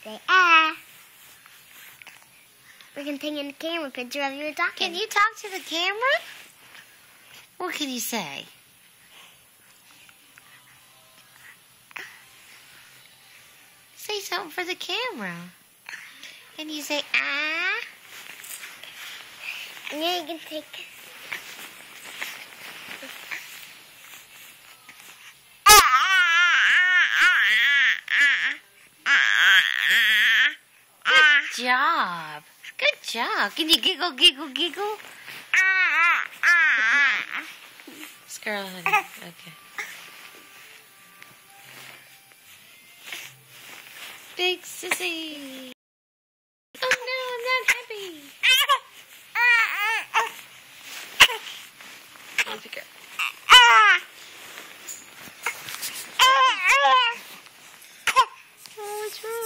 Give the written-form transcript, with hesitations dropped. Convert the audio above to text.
say, ah. We're going to take in the camera picture of you talking. Can you talk to the camera? What can you say? Say something for the camera. Can you say, ah? And then you can take... Good job. Good job. Can you giggle, giggle, giggle? Scarlet, honey. Okay. Big sissy. Oh no, I'm not happy. Happy girl. Oh, what's wrong?